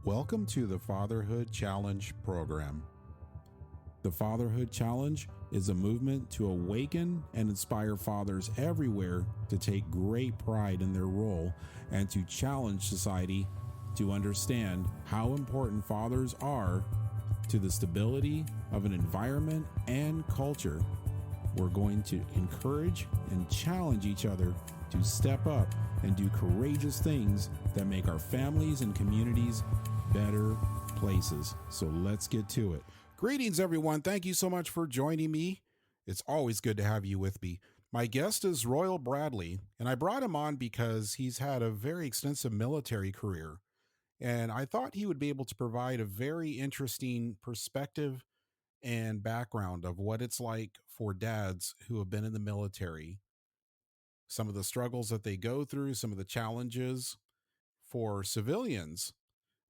Welcome to the Fatherhood Challenge program. The Fatherhood Challenge is a movement to awaken and inspire fathers everywhere to take great pride in their role and to challenge society to understand how important fathers are to the stability of an environment and culture. We're going to encourage and challenge each other to step up and do courageous things that make our families and communities better places. So let's get to it. Greetings, everyone. Thank you so much for joining me. It's always good to have you with me. My guest is Royal Bradley, and I brought him on because he's had a very extensive military career. And I thought he would be able to provide a very interesting perspective and background of what it's like for dads who have been in the military, some of the struggles that they go through, some of the challenges for civilians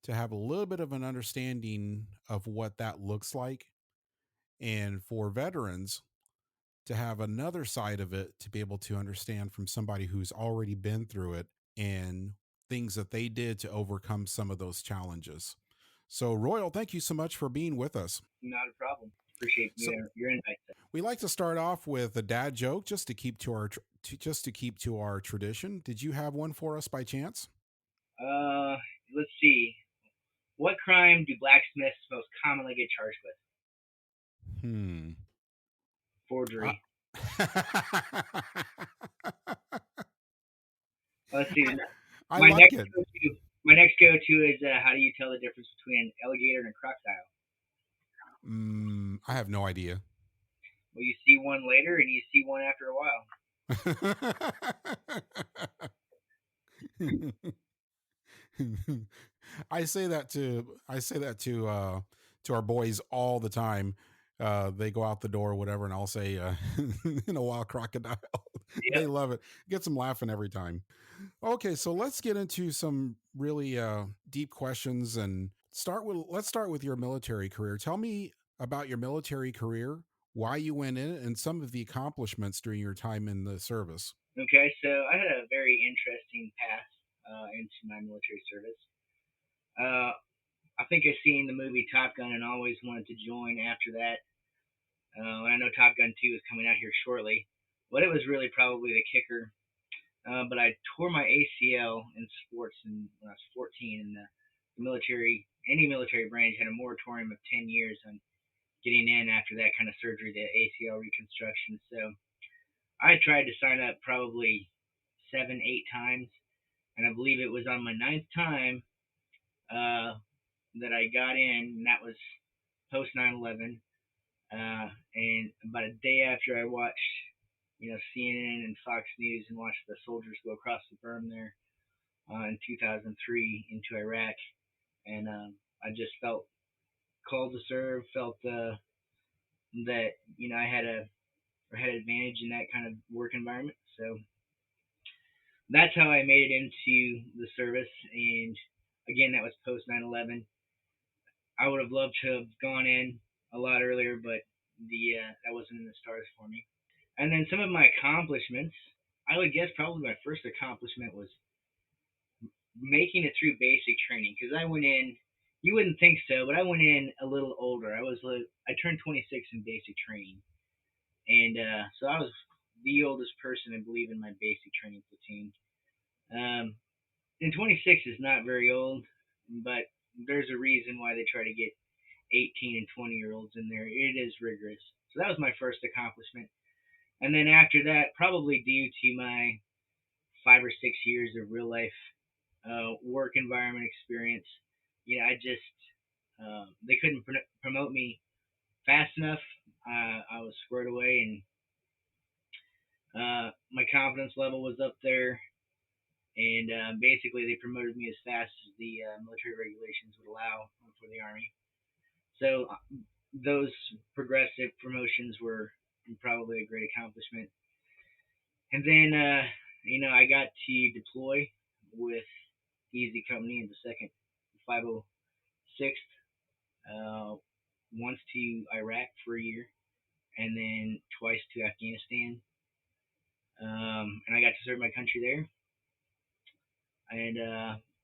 to have a little bit of an understanding of what that looks like, and for veterans to have another side of it to be able to understand from somebody who's already been through it and things that they did to overcome some of those challenges. So, Royal, thank you so much for being with us. Not a problem. Appreciate So, your invite. we like to start off with a dad joke just to keep to our tradition. Did you have one for us by chance? Uh, let's see. What crime do blacksmiths most commonly get charged with? Hmm. I, Forgery. Let's see. I My like next it. go-to. My next go-to is how do you tell the difference between an alligator and a crocodile? I have no idea. Well, you see one later and you see one after a while. I say that to our boys all the time. They go out the door or whatever, and I'll say, "In a wild crocodile." They Yep. love it. Gets them laughing every time. Okay, so let's get into some really deep questions and let's start with your military career. Tell me about your military career, why you went in it, and some of the accomplishments during your time in the service. Okay, so I had a very interesting path into my military service. Uh, I think I seen the movie Top Gun and always wanted to join after that. And I know Top Gun 2 is coming out here shortly. But it was really probably the kicker. But I tore my ACL in sports when I was 14, and the military, any military branch, had a moratorium of 10 years on getting in after that kind of surgery, the ACL reconstruction. So I tried to sign up probably 7, 8 times, and I believe it was on my ninth time uh, that I got in, and that was post 9/11. And about a day after I watched, CNN and Fox News and watched the soldiers go across the berm there in 2003 into Iraq, and I just felt called to serve. Felt that I had an advantage in that kind of work environment. So that's how I made it into the service. And again, that was post 9/11. I would have loved to have gone in a lot earlier, but the that wasn't in the stars for me. And then some of my accomplishments, I would guess probably my first accomplishment was making it through basic training because I went in. You wouldn't think so, but I went in a little older. I turned 26 in basic training, and so I was the oldest person I believe in my basic training platoon. Um, and 26 is not very old, but there's a reason why they try to get 18 and 20-year-olds in there. It is rigorous. So that was my first accomplishment. And then after that, probably due to my 5 or 6 years of real life work environment experience, I just they couldn't promote me fast enough. I was squared away, and my confidence level was up there. And basically, they promoted me as fast as the military regulations would allow for the Army. So those progressive promotions were probably a great accomplishment. And then, I got to deploy with Easy Company in the second 506th, once to Iraq for a year, and then twice to Afghanistan. And I got to serve my country there. And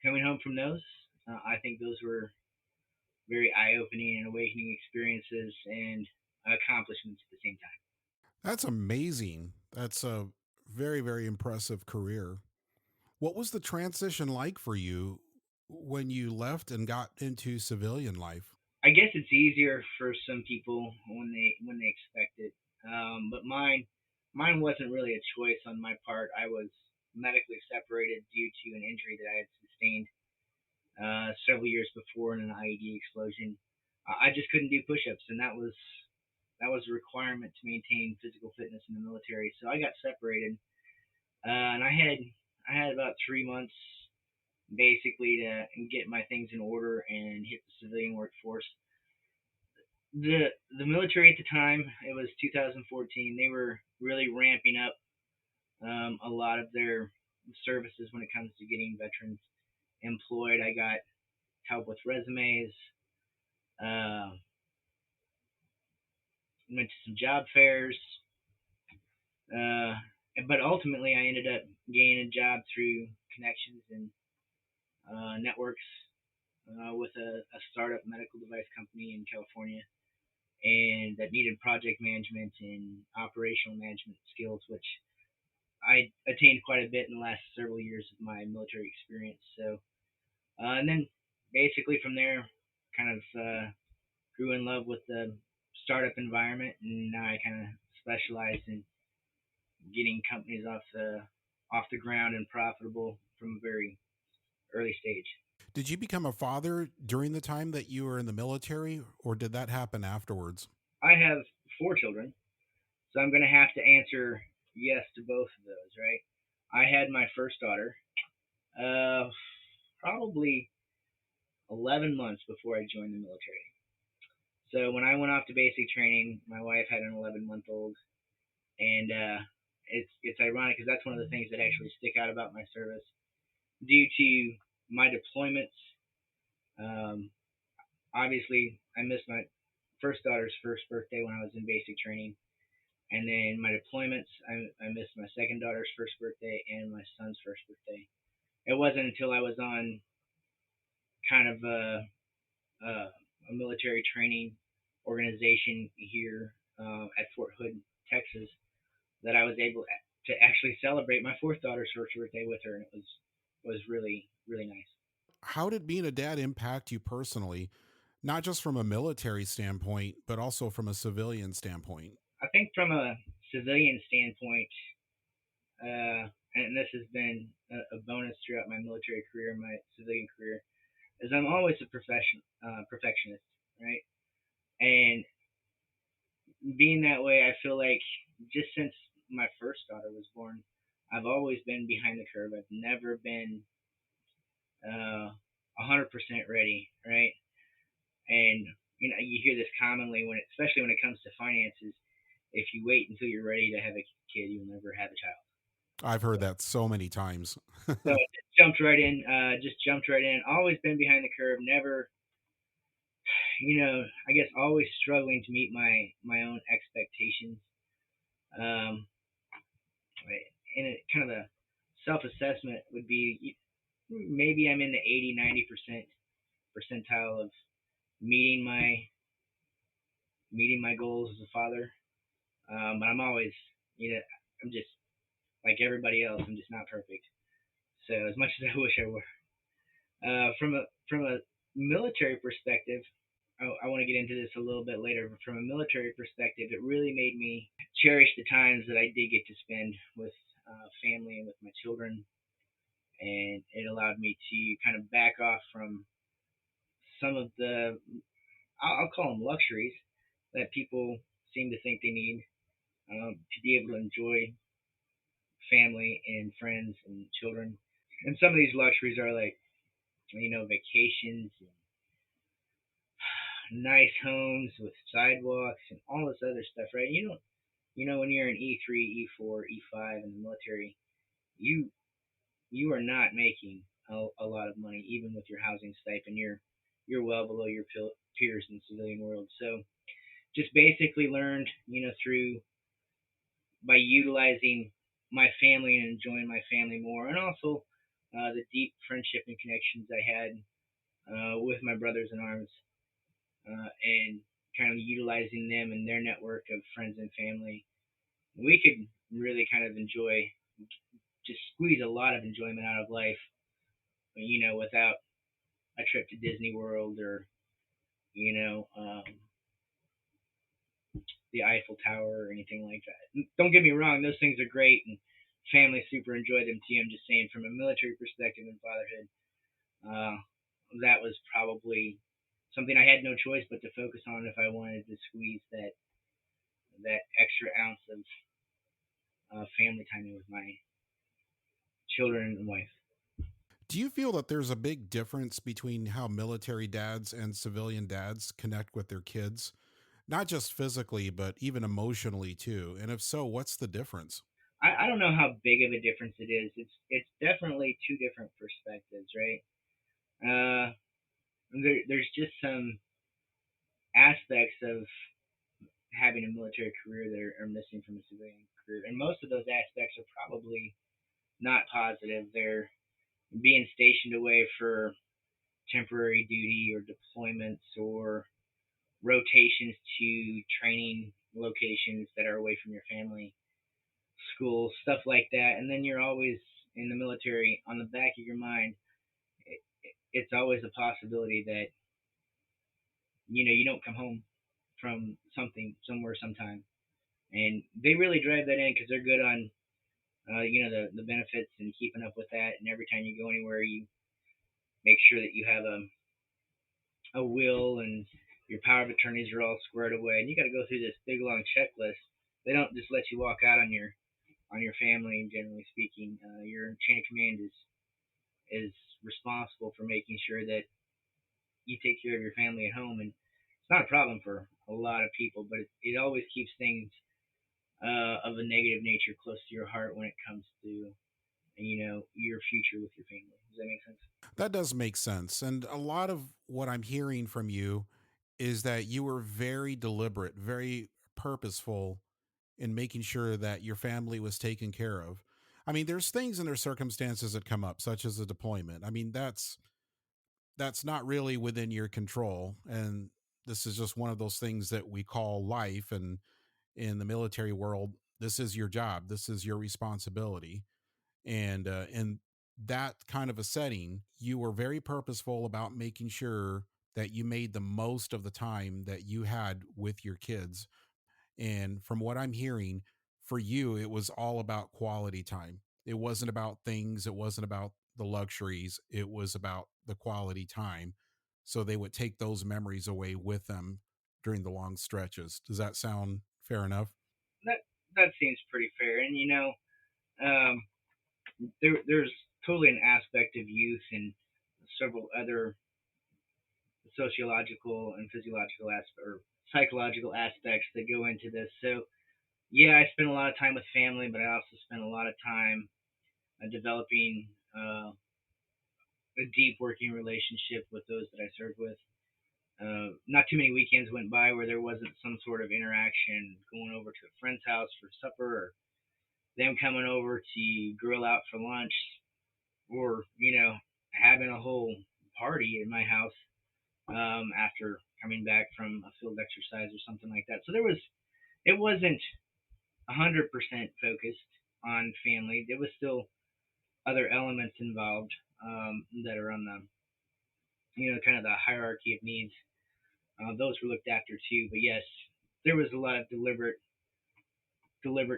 coming home from those, I think those were very eye-opening and awakening experiences and accomplishments at the same time. That's amazing. That's a very, very impressive career. What was the transition like for you when you left and got into civilian life? I guess it's easier for some people when they expect it, but mine wasn't really a choice on my part. I was medically separated due to an injury that I had sustained several years before in an IED explosion. I just couldn't do push-ups, and that was a requirement to maintain physical fitness in the military. So I got separated, and I had about 3 months basically to get my things in order and hit the civilian workforce. the the military at the time, it was 2014. They were really ramping up a lot of their services when it comes to getting veterans employed. I got help with resumes, uh, went to some job fairs, uh, but ultimately I ended up gaining a job through connections and networks with a startup medical device company in California, and that needed project management and operational management skills, which I attained quite a bit in the last several years of my military experience. So, and then basically from there, kind of grew in love with the startup environment, and now I kind of specialize in getting companies off the ground and profitable from a very early stage. Did you become a father during the time that you were in the military, or did that happen afterwards? I have 4 children, so I'm going to have to answer yes to both of those, right? I had my first daughter uh, probably 11 months before I joined the military. So when I went off to basic training, my wife had an 11-month old, and it's ironic because that's one of the things that actually stick out about my service. Due to my deployments, um, obviously I missed my first daughter's first birthday when I was in basic training, and then my deployments, I missed my second daughter's first birthday and my son's first birthday. It wasn't until I was on kind of a military training organization here at Fort Hood, Texas, that I was able to actually celebrate my fourth daughter's first birthday with her, and it was really really nice. How did being a dad impact you personally, not just from a military standpoint, but also from a civilian standpoint? I think from a civilian standpoint, and this has been a bonus throughout my military career and my civilian career, is I'm always a perfectionist, right? And being that way, I feel like just since my first daughter was born, I've always been behind the curve. I've never been 100% ready, right? And you know, you hear this commonly especially when it comes to finances. If you wait until you're ready to have a kid, you'll never have a child. I've heard that so many times. So I just jumped right in. Just jumped right in. Always been behind the curve. Never, I guess always struggling to meet my own expectations. Um, and it kind of a self assessment would be maybe I'm in the 80-90% percentile of meeting my goals as a father. But I'm always, I'm just like everybody else. I'm just not perfect. So as much as I wish I were, from a military perspective, I want to get into this a little bit later. But from a military perspective, it really made me cherish the times that I did get to spend with family and with my children, and it allowed me to kind of back off from some of the I'll call them luxuries that people seem to think they need to be able to enjoy family and friends and children. And some of these luxuries are like vacations and nice homes with sidewalks and all this other stuff, right? When you're an E3, E4, E5 in the military, you you are not making a lot of money even with your housing stipend. You're well below your peers in the civilian world. So just basically learned, through by utilizing my family and enjoying my family more, and also the deep friendship and connections I had with my brothers in arms, and kind of utilizing them and their network of friends and family. We could really kind of enjoy, just squeeze a lot of enjoyment out of life, without a trip to Disney World or, you know, um, the Eiffel Tower or anything like that. Don't get me wrong; those things are great, and families super enjoy them too. I'm just saying, from a military perspective and fatherhood, uh, that was probably something I had no choice but to focus on if I wanted to squeeze that extra ounce of family time in with my children and wife. Do you feel that there's a big difference between how military dads and civilian dads connect with their kids? Not just physically, but even emotionally too. And if so, what's the difference? I don't know how big of a difference it is. It's definitely two different perspectives, right? Uh, there's just some aspects of having a military career that are missing from a civilian career, and most of those aspects are probably not positive. They're being stationed away for temporary duty or deployments or rotations to training locations that are away from your family, schools, stuff like that. And then you're always in the military on the back of your mind. It's always a possibility that you don't come home from something somewhere sometime, and they really drive that in because they're good on the benefits and keeping up with that. And every time you go anywhere, you make sure that you have a will and your power of attorneys are all squared away, and you got to go through this big long checklist. They don't just let you walk out on your family. Generally speaking, your chain of command is responsible for making sure that you take care of your family at home, and it's not a problem for a lot of people, but it always keeps things of a negative nature close to your heart when it comes to your future with your family. Does that make sense? That does make sense. And a lot of what I'm hearing from you is that you were very deliberate, very purposeful in making sure that your family was taken care of. I mean, there's things and there's circumstances that come up, such as a deployment. I mean, that's not really within your control. And this is just one of those things that we call life. And in the military world, this is your job. This is your responsibility. And in that kind of a setting, you were very purposeful about making sure that you made the most of the time that you had with your kids. And from what I'm hearing, for you, it was all about quality time. It wasn't about things, it wasn't about the luxuries, it was about the quality time. So they would take those memories away with them during the long stretches. Does that sound fair enough? That seems pretty fair, and um, there's totally an aspect of youth and several other sociological and physiological or psychological aspects that go into this. So yeah, I spend a lot of time with family, but I also spend a lot of time developing a deep working relationship with those that I served with. Not too many weekends went by where there wasn't some sort of interaction, going over to a friend's house for supper, or them coming over to grill out for lunch, or having a whole party at my house after coming back from a field exercise or something like that. So it wasn't 100% focused on family. There was still other elements involved that are on the kind of the hierarchy of needs. Those were looked after too. But yes, there was a lot of deliberate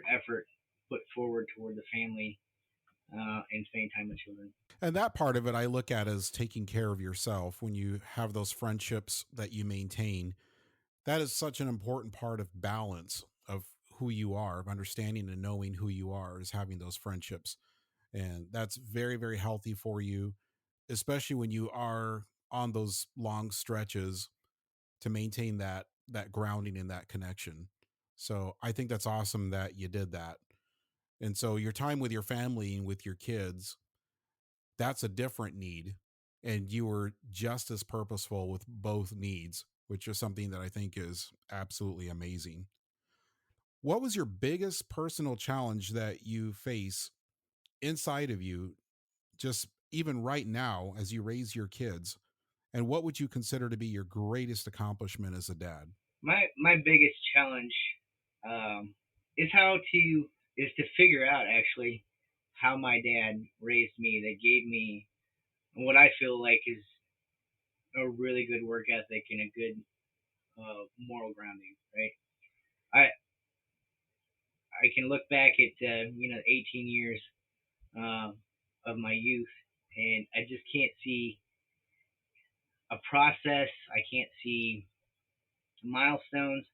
effort put forward toward the family and spending time with children. And that part of it I look at as taking care of yourself when you have those friendships that you maintain. That is such an important part of balance of who you are, of understanding and knowing who you are, is having those friendships. And that's very, very healthy for you, especially when you are on those long stretches to maintain that grounding and that connection. So I think that's awesome that you did that. And so your time with your family and with your kids, that's a different need. And you were just as purposeful with both needs, which is something that I think is absolutely amazing. What was your biggest personal challenge that you face inside of you, just even right now as you raise your kids? And what would you consider to be your greatest accomplishment as a dad? My biggest challenge um, is how to is to figure out actually how my dad raised me. That gave me what I feel like is a really good work ethic and a good moral grounding. Right. I I can look back at 18 years um, of my youth, and I just can't see a process. I can't see milestones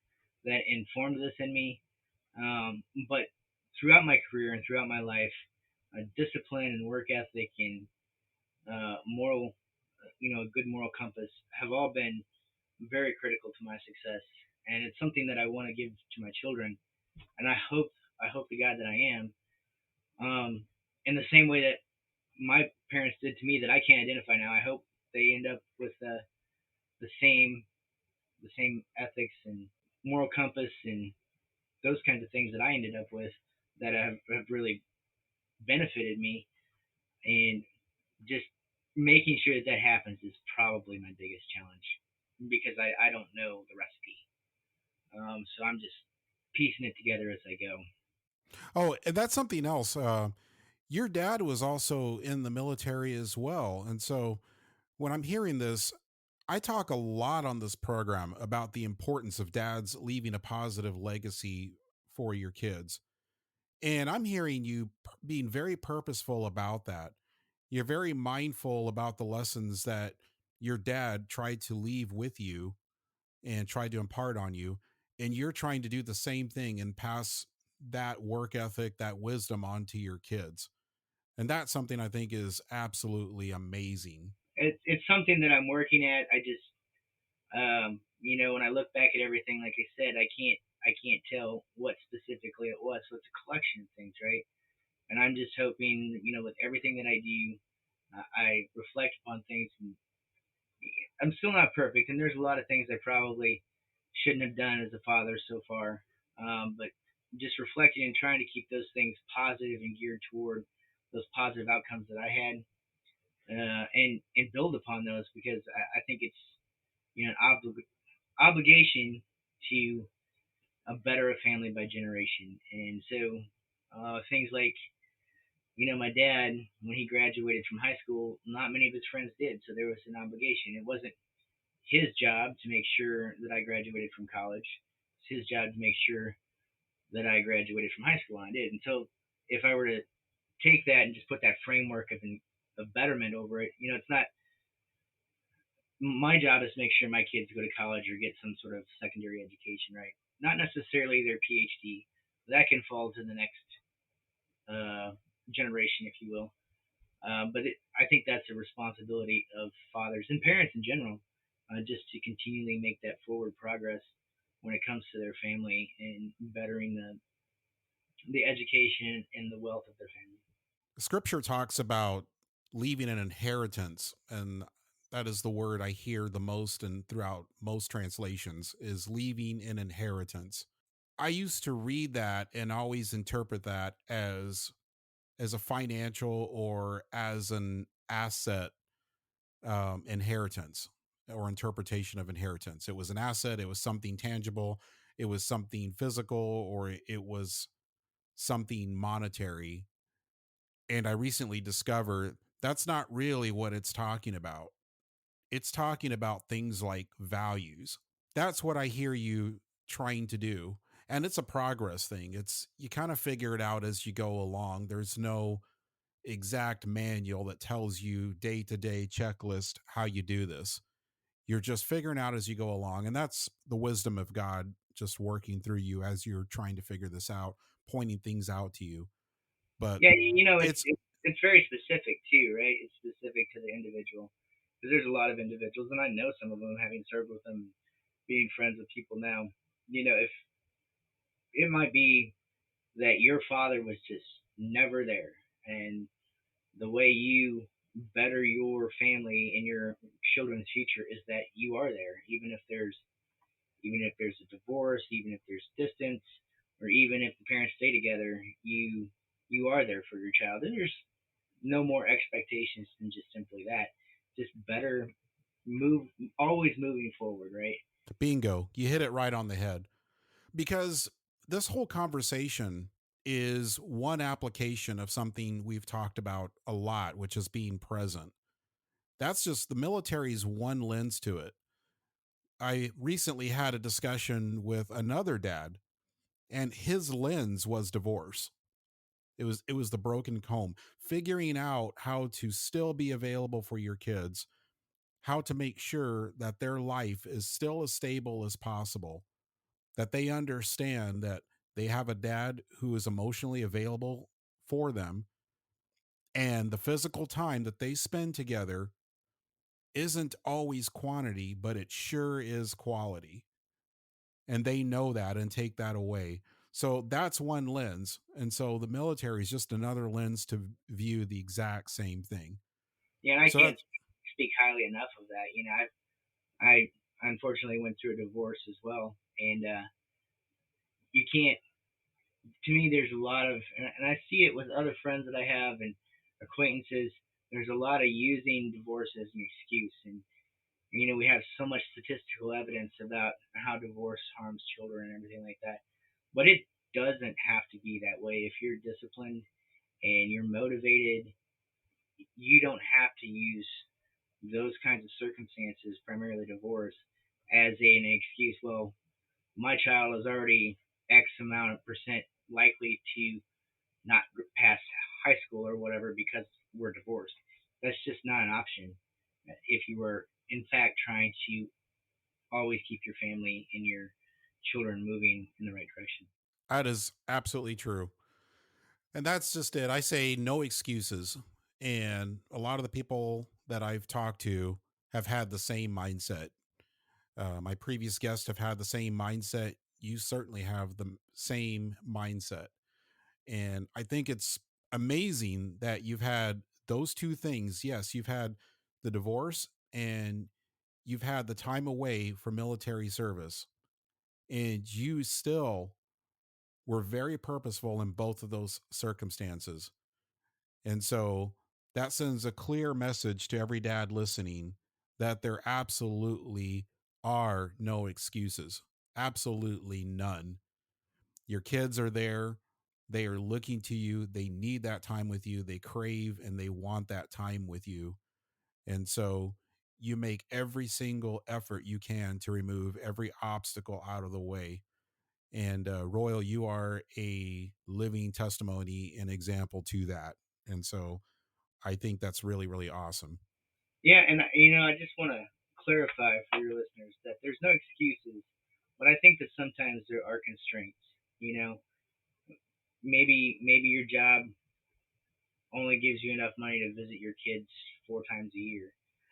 that informed this in me. But throughout my career and throughout my life, discipline and work ethic and moral, a good moral compass have all been very critical to my success. And it's something that I want to give to my children. And I hope to God that I am. In the same way that my parents did to me that I can't identify now. I hope they end up with the same the same ethics and moral compass and those kinds of things that I ended up with that have really benefited me. And just making sure that that happens is probably my biggest challenge because I don't know the recipe. So I'm just piecing it together as I go. Oh, and that's something else. Your dad was also in the military as well. And so when I'm hearing this, I talk a lot on this program about the importance of dads leaving a positive legacy for your kids. And I'm hearing you being very purposeful about that. You're very mindful about the lessons that your dad tried to leave with you and tried to impart on you. And you're trying to do the same thing and pass that work ethic, that wisdom on to your kids. And that's something I think is absolutely amazing. It's something that I'm working at. I just when I look back at everything, like I said, I can't tell what specifically it was. So it's a collection of things, right? And I'm just hoping, with everything that I do, I reflect upon things. And I'm still not perfect, and there's a lot of things I probably shouldn't have done as a father so far. But just reflecting and trying to keep those things positive and geared toward those positive outcomes that I had, and build upon those because I think it's an obligation to better a family by generation. And so things like my dad, when he graduated from high school, not many of his friends did. So there was an obligation. It wasn't his job to make sure that I graduated from college. It's his job to make sure that I graduated from high school, and I did. And so if I were to take that and just put that framework of betterment over it, it's not my job is to make sure my kids go to college or get some sort of secondary education, right? Not necessarily their PhD. That can fall to the next uh, generation, if you will. I think that's a responsibility of fathers and parents in general, just to continually make that forward progress when it comes to their family and bettering the education and the wealth of their family. Scripture talks about leaving an inheritance, and that is the word I hear the most and throughout most translations is leaving an inheritance. I used to read that and always interpret that as a financial or as an asset inheritance or interpretation of inheritance. It was an asset, it was something tangible, it was something physical, or it was something monetary. And I recently discovered that's not really what it's talking about. It's talking about things like values. That's what I hear you trying to do. And it's a progress thing. It's you kind of figure it out as you go along. There's no exact manual that tells you day to day checklist how you do this. You're just figuring out as you go along. And that's the wisdom of God just working through you as you're trying to figure this out, pointing things out to you. But Yeah, it's it's it's very specific too, right? It's specific to the individual because there's a lot of individuals, and I know some of them, having served with them, being friends with people now. If it might be that your father was just never there, and the way you better your family and your children's future is that you are there, even if there's a divorce, even if there's distance, or even if the parents stay together, you are there for your child. And there's no more expectations than just simply that. Just better move, always moving forward, right? Bingo. You hit it right on the head. Because this whole conversation is one application of something we've talked about a lot, which is being present. That's just the military's one lens to it. I recently had a discussion with another dad, and his lens was divorce. It was the broken home, figuring out how to still be available for your kids, how to make sure that their life is still as stable as possible, that they understand that they have a dad who is emotionally available for them, and the physical time that they spend together isn't always quantity, but it sure is quality. And they know that and take that away. So that's one lens. And so the military is just another lens to view the exact same thing. Yeah, and I So can't that's speak highly enough of that. I unfortunately went through a divorce as well, and you can't. To me, there's a lot of, and I see it with other friends that I have and acquaintances. There's a lot of using divorce as an excuse, and we have so much statistical evidence about how divorce harms children and everything like that. But it doesn't have to be that way. If you're disciplined and you're motivated, you don't have to use those kinds of circumstances, primarily divorce, as an excuse. Well, my child is already X amount of percent likely to not pass high school or whatever because we're divorced. That's just not an option if you were, in fact, trying to always keep your family and your children moving in the right direction. that is absolutely true. And that's just it. I say no excuses. And a lot of the people that I've talked to have had the same mindset. My previous guests have had the same mindset. You certainly have the same mindset. And I think it's amazing that you've had those two things. Yes, you've had the divorce and you've had the time away from military service. And you still were very purposeful in both of those circumstances. And so that sends a clear message to every dad listening that there absolutely are no excuses. Absolutely none. Your kids are there. They are looking to you. They need that time with you. They crave and they want that time with you. And so you make every single effort you can to remove every obstacle out of the way. And Royal, you are a living testimony and example to that. And so I think that's really, really awesome. Yeah, and I just want to clarify for your listeners that there's no excuses, but I think that sometimes there are constraints. You know, maybe your job only gives you enough money to visit your kids 4 times a year.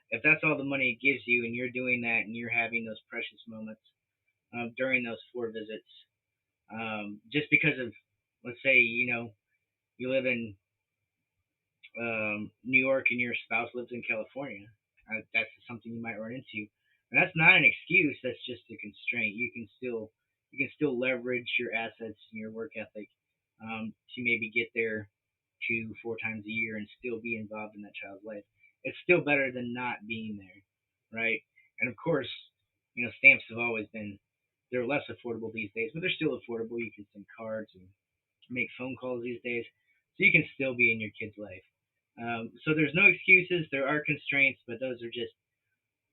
If that's all the money it gives you, and you're doing that, and you're having those precious moments during those 4 visits, just because of, let's say, you live in New York and your spouse lives in California, that's something you might run into, and that's not an excuse. That's just a constraint. You can still leverage your assets and your work ethic to maybe get there 2 4 times a year and still be involved in that child's life. It's still better than not being there, right? And of course, stamps have always been, they're less affordable these days, but they're still affordable. You can send cards and make phone calls these days, so you can still be in your kid's life. So there's no excuses. There are constraints, but those are just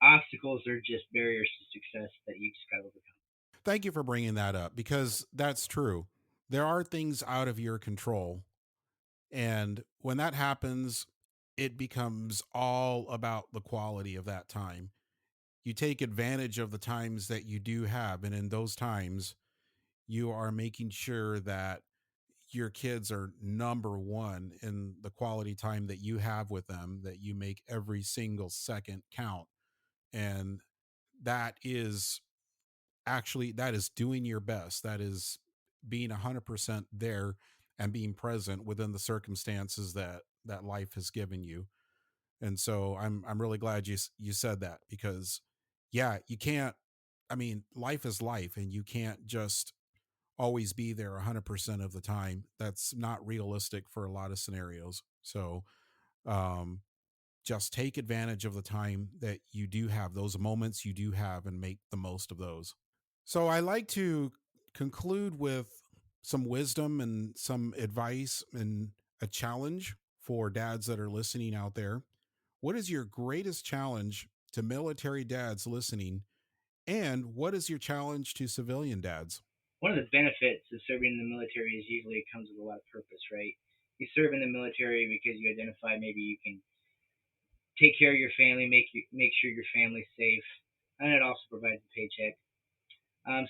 obstacles. They're just barriers to success that you just got to overcome. Thank you for bringing that up because that's true. There are things out of your control. And when that happens, it becomes all about the quality of that time. You take advantage of the times that you do have. And in those times, you are making sure that your kids are number one in the quality time that you have with them, that you make every single second count. And that is that is doing your best. That is being 100% there and being present within the circumstances that life has given you. And so I'm really glad you said that because yeah, you can't, I mean, life is life and you can't just always be there 100% of the time. That's not realistic for a lot of scenarios. So, um just take advantage of the time that you do have, those moments you do have, and make the most of those. So I like to conclude with some wisdom and some advice and a challenge for dads that are listening out there. What is your greatest challenge to military dads listening? And what is your challenge to civilian dads? One of the benefits of serving in the military is usually it comes with a lot of purpose, right? You serve in the military because you identify maybe you can take care of your family, make sure your family's safe, and it also provides a paycheck.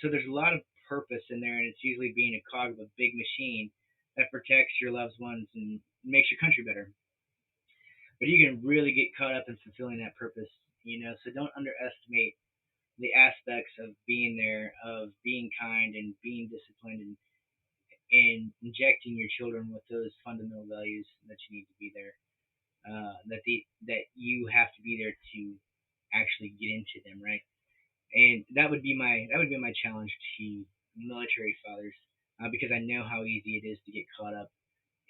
So there's a lot of purpose in there, and it's usually being a cog of a big machine that protects your loved ones and makes your country better. But you can really get caught up in fulfilling that purpose, So don't underestimate the aspects of being there, of being kind and being disciplined, and injecting your children with those fundamental values that you need to be there. That you have to be there to actually get into them, right? And that would be my challenge to military fathers, because I know how easy it is to get caught up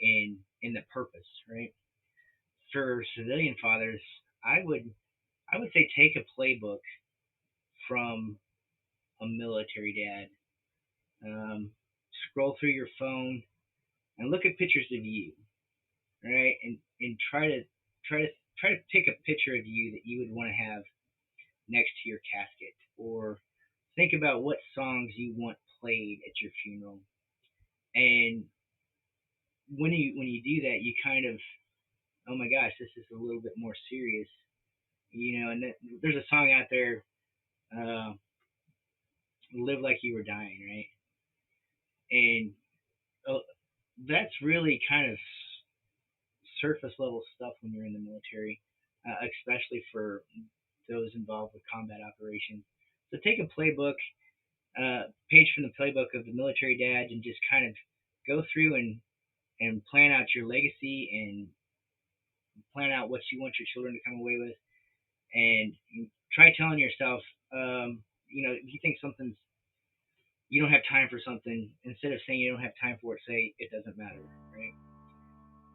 in the purpose, right? For civilian fathers, I would say take a playbook from a military dad. Um, Scroll through your phone and look at pictures of you, right? And try to pick a picture of you that you would want to have next to your casket, or think about what songs you want played at your funeral. And when you do that, you kind of, oh my gosh, this is a little bit more serious, And there's a song out there, uh, "Live Like You Were Dying," right? And uh, that's really kind of surface level stuff when you're in the military, especially for those involved with combat operations. So take a page from the playbook of the military dad, and just kind of go through and plan out your legacy, and plan out what you want your children to come away with, and try telling yourself, if you think you don't have time for something, instead of saying you don't have time for it, say it doesn't matter, right?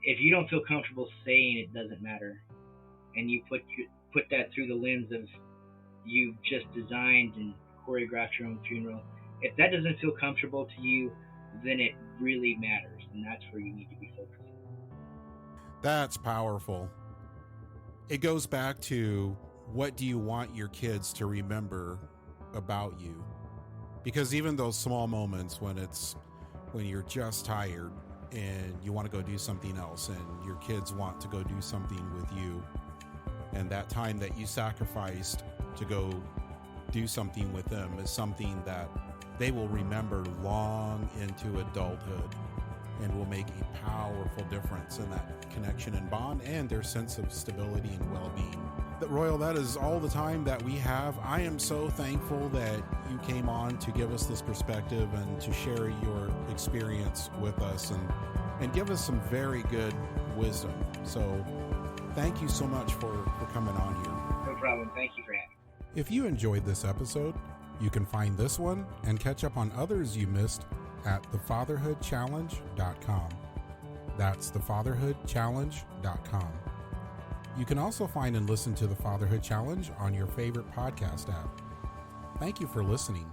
If you don't feel comfortable saying it doesn't matter, and you put that through the lens of you've just designed and choreographed your own funeral, if that doesn't feel comfortable to you, then it really matters, and that's where you need to be focusing. That's powerful. It goes back to, what do you want your kids to remember about you? Because even those small moments when you're just tired and you want to go do something else, and your kids want to go do something with you, and that time that you sacrificed to go do something with them is something that they will remember long into adulthood, and will make a powerful difference in that connection and bond and their sense of stability and well-being. Royal, that is all the time that we have. I am so thankful that you came on to give us this perspective and to share your experience with us, and give us some very good wisdom. So thank you so much for coming on here. No problem. Thank you for having me. If you enjoyed this episode, you can find this one and catch up on others you missed at thefatherhoodchallenge.com. That's thefatherhoodchallenge.com. You can also find and listen to the Fatherhood Challenge on your favorite podcast app. Thank you for listening.